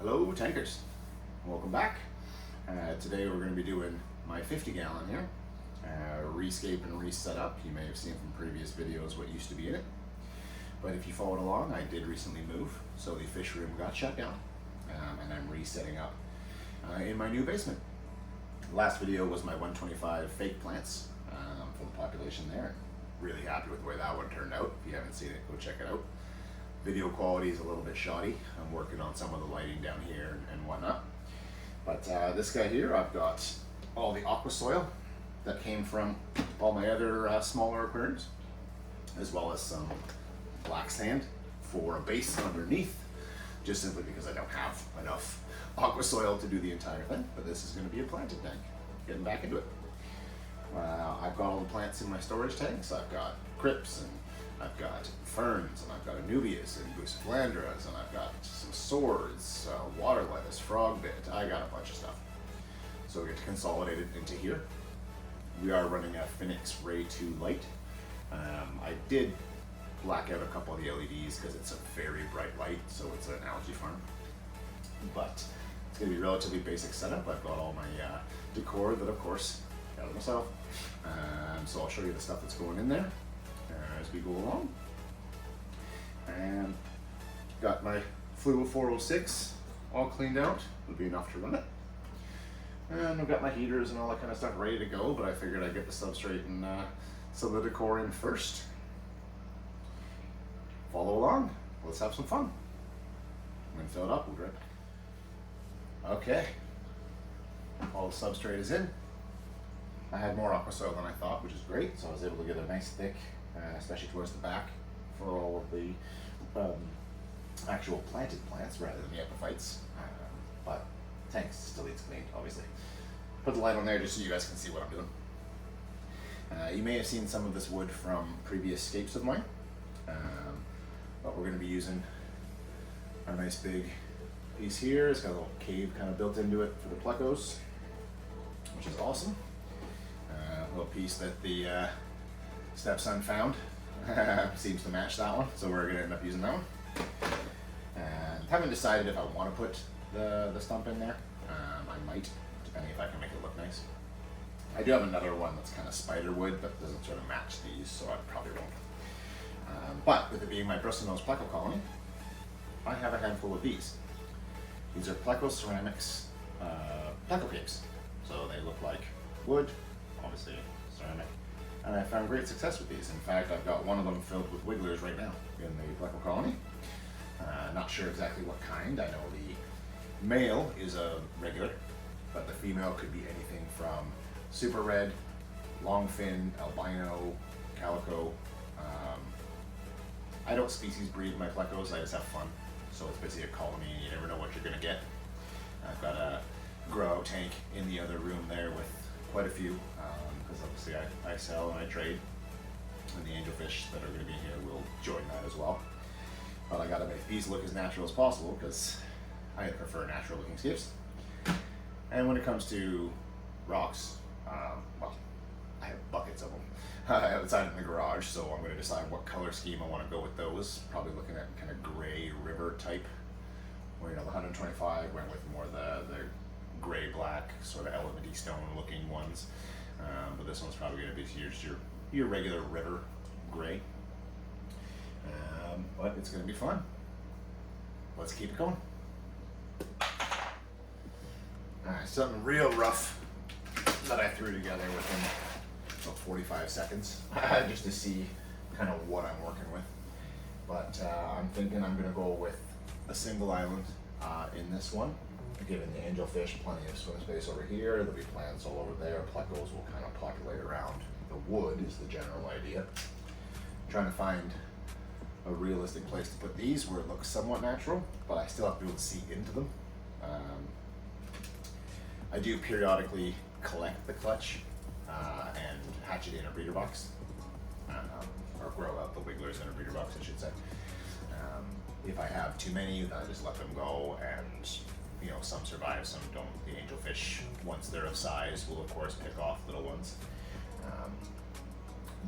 Hello tankers, welcome back. Today we're going to be doing my 50 gallon here, rescape and reset up. You may have seen from previous videos what used to be in it, but if you followed along, I did recently move, so the fish room got shut down, and I'm resetting up in my new basement. The last video was my 125 fake plants for the population there. Really happy with the way that one turned out. If you haven't seen it, go check it out. Video quality is a little bit shoddy. I'm working on some of the lighting down here and whatnot. But this guy here, I've got all the aqua soil that came from all my other smaller aquariums, as well as some black sand for a base underneath, just simply because I don't have enough aqua soil to do the entire thing. But this is going to be a planted tank. Getting back into it. I've got all the plants in my storage tanks. I've got crypts, and I've got ferns, and I've got anubias and bucephalandras, and I've got some swords, water lettuce, frog bit. I got a bunch of stuff. So we get to consolidate it into here. We are running a Phoenix Ray 2 light. I did black out a couple of the LEDs because it's a very bright light, so it's an algae farm. But it's going to be a relatively basic setup. I've got all my decor that, of course, got it myself. So I'll show you the stuff that's going in there as we go along. And got my Fluo 406 all cleaned out. It'll be enough to run it. And I've got my heaters and all that kind of stuff ready to go, but I figured I'd get the substrate and some of the decor in first. Follow along. Let's have some fun. I'm going to fill it up. We'll be right back. Okay. All the substrate is in. I had more aqua soil than I thought, which is great, so I was able to get a nice thick, especially towards the back, for all of the actual planted plants rather than the epiphytes. But tanks still needs cleaned, obviously. Put the light on there just so you guys can see what I'm doing. You may have seen some of this wood from previous scapes of mine, but we're going to be using our nice big piece here. It's got a little cave kind of built into it for the Plecos, which is awesome. Little piece that the stepson found seems to match that one, so we're going to end up using that one. And haven't decided if I want to put the stump in there. I might, depending if I can make it look nice. I do have another one that's kind of spider wood that doesn't sort of match these, so I probably won't. But with it being my Bristlenose Pleco colony, I have a handful of these. These are Pleco ceramics Pleco cakes, so they look like wood, obviously ceramic, and I found great success with these. In fact, I've got one of them filled with wigglers right now in the Pleco colony. Not sure exactly what kind. I know the male is a regular, but the female could be anything from super red, long fin, albino, calico. I don't species breed my Plecos, I just have fun. So it's basically a colony and you never know what you're going to get. I've got a grow tank in the other room there with quite a few, because obviously I sell and I trade, and the angelfish that are going to be here will join that as well. But I got to make these look as natural as possible because I prefer natural looking scapes. And when it comes to rocks, well, I have buckets of them outside in the garage, so I'm going to decide what color scheme I want to go with those. Probably looking at kind of gray river type, where, you know, the 125 went with more the gray black sort of elementy stone looking ones, but this one's probably going to be your regular river gray, but it's going to be fun. Let's keep it going. Alright, something real rough that I threw together within about 45 seconds just to see kind of what I'm working with, but I'm thinking I'm going to go with a single island in this one. Giving the angelfish plenty of swim space over here. There'll be plants all over there. Plecos will kind of populate around the wood is the general idea. I'm trying to find a realistic place to put these where it looks somewhat natural, but I still have to be able to see into them. I do periodically collect the clutch and hatch it in a breeder box, or grow out the wigglers in a breeder box, I should say. If I have too many, then I just let them go, and you know, some survive, some don't. The angelfish, once they're of size, will of course pick off little ones.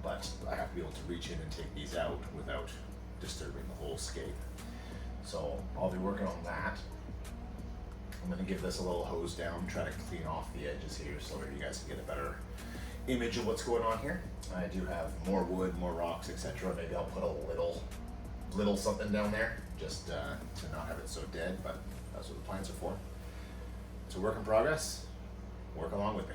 But I have to be able to reach in and take these out without disturbing the whole scape. So I'll be working on that. I'm gonna give this a little hose down, try to clean off the edges here so that you guys can get a better image of what's going on here. I do have more wood, more rocks, etc. Maybe I'll put a little something down there just to not have it so dead, but that's what the plants are for. It's a work in progress. Work along with me.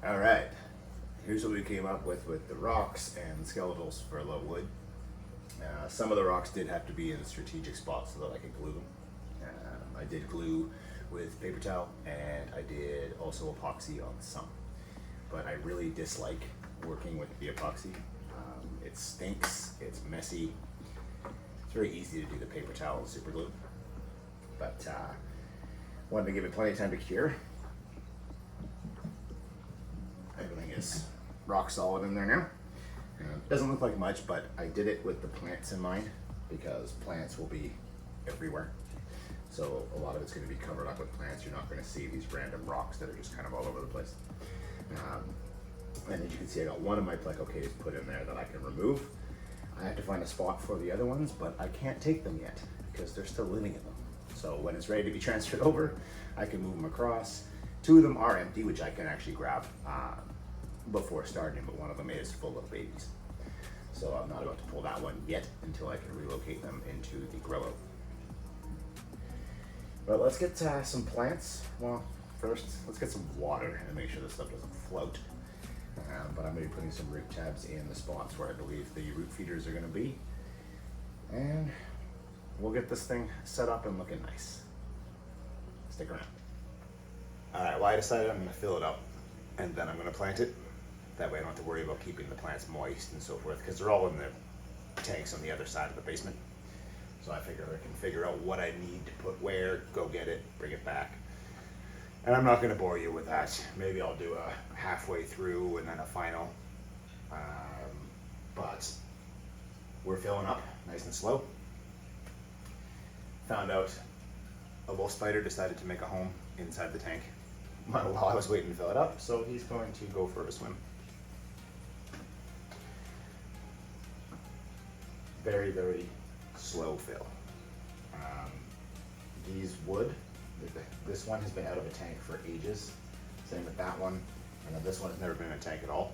All right, here's what we came up with the rocks and skeletals for low wood. Some of the rocks did have to be in strategic spots so that I could glue them. I did glue with paper towel, and I did also epoxy on some. But I really dislike working with the epoxy. It stinks, it's messy. It's very easy to do the paper towel and super glue. But wanted to give it plenty of time to cure. Everything is rock solid in there now. Doesn't look like much, but I did it with the plants in mind because plants will be everywhere. So a lot of it's going to be covered up with plants. You're not going to see these random rocks that are just kind of all over the place. And as you can see, I got one of my Pleco caves put in there that I can remove. I have to find a spot for the other ones, but I can't take them yet because they're still living in them. So when it's ready to be transferred over, I can move them across. Two of them are empty, which I can actually grab before starting, but one of them is full of babies. So I'm not about to pull that one yet until I can relocate them into the grow-out. But let's get some plants. Well, first, let's get some water and make sure this stuff doesn't float. But I'm going to be putting some root tabs in the spots where I believe the root feeders are going to be. And we'll get this thing set up and looking nice. Stick around. All right, well, I decided I'm going to fill it up and then I'm going to plant it. That way I don't have to worry about keeping the plants moist and so forth, because they're all in the tanks on the other side of the basement. So I figure I can figure out what I need to put where, go get it, bring it back. And I'm not going to bore you with that. Maybe I'll do a halfway through and then a final. But we're filling up nice and slow. Found out a wolf spider decided to make a home inside the tank while I was waiting to fill it up, so he's going to go for a swim. Very, very slow fill. These wood, this one has been out of a tank for ages. Same with that one. And then this one has never been in a tank at all.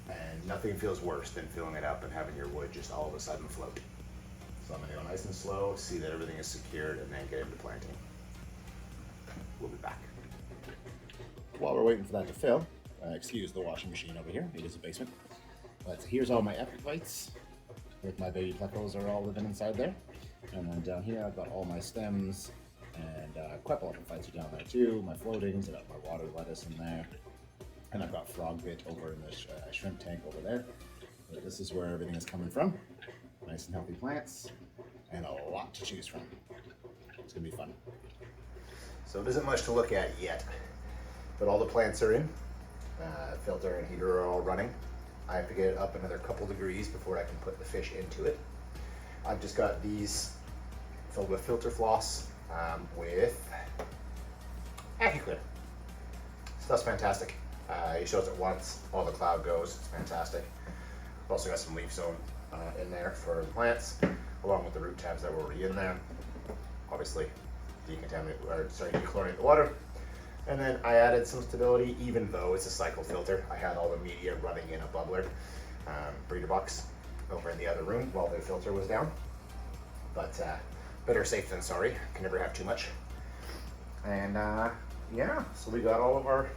And nothing feels worse than filling it up and having your wood just all of a sudden float. So I'm gonna go nice and slow, see that everything is secured, and then get into planting. We'll be back. While we're waiting for that to fill, excuse the washing machine over here, it is a basement. But here's all my epiphytes with my baby plecos are all living inside there. And then down here I've got all my stems, and a couple epiphytes are down there too, my floatings, I got my water lettuce in there. And I've got frog bit over in the shrimp tank over there. But this is where everything is coming from. Nice and healthy plants, and a lot to choose from. It's gonna be fun. So it isn't much to look at yet, but all the plants are in. Filter and heater are all running. I have to get it up another couple degrees before I can put the fish into it. I've just got these filled with filter floss with AccuClear. Stuff's fantastic. He shows it once, all the cloud goes, it's fantastic. I've also got some leaf zone in there for the plants, along with the root tabs that were already in there. Obviously, dechlorate the water. And then I added some stability, even though it's a cycle filter. I had all the media running in a bubbler, breeder box, over in the other room while the filter was down. But better safe than sorry, can never have too much. And yeah, so we got all of our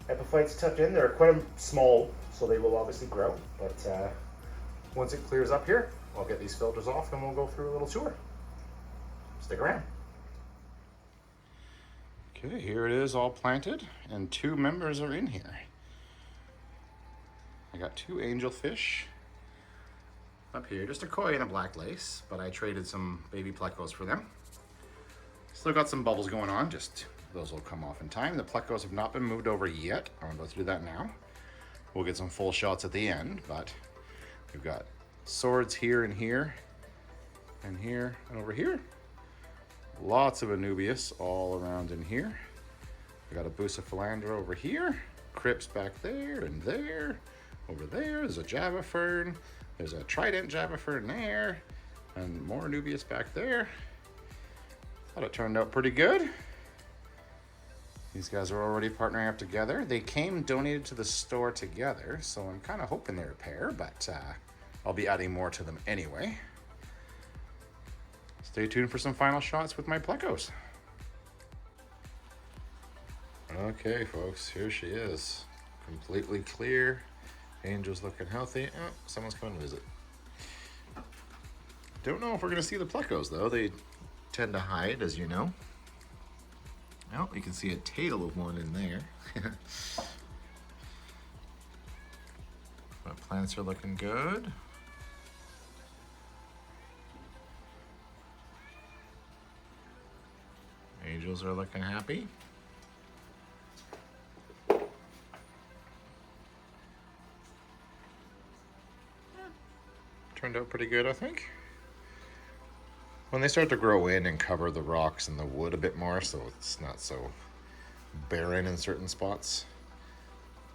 epiphytes tucked in. They're quite small, so they will obviously grow. But once it clears up here, I'll get these filters off and we'll go through a little tour. Stick around. Okay, here it is all planted, and 2 members are in here. I got 2 angelfish up here, just a koi and a black lace, but I traded some baby plecos for them. Still got some bubbles going on, just those will come off in time. The plecos have not been moved over yet. I'm about to do that now. We'll get some full shots at the end, but we've got swords here and here, and here and over here. Lots of Anubias all around in here. I got a Bucephalandra over here, crypts back there and there. Over there, there's a Java fern. There's a trident Java fern there. And more Nubius back there. Thought it turned out pretty good. These guys are already partnering up together. They came donated to the store together, so I'm kind of hoping they're a pair, but I'll be adding more to them anyway. Stay tuned for some final shots with my Plecos. Okay, folks, here she is. Completely clear. Angel's looking healthy. Oh, someone's coming to visit. Don't know if we're going to see the Plecos, though. They tend to hide, as you know. Oh, you can see a tail of one in there. But plants are looking good. Angels are looking happy. Turned out pretty good, I think. When they start to grow in and cover the rocks and the wood a bit more, so it's not so barren in certain spots,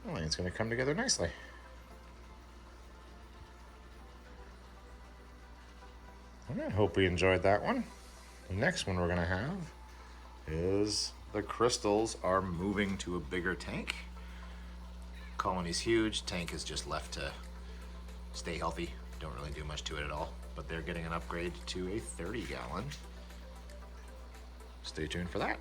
I think it's going to come together nicely. I hope we enjoyed that one. The next one we're going to have is the crystals are moving to a bigger tank. Colony's huge, tank is just left to stay healthy. Don't really do much to it at all, but they're getting an upgrade to a 30 gallon. Stay tuned for that.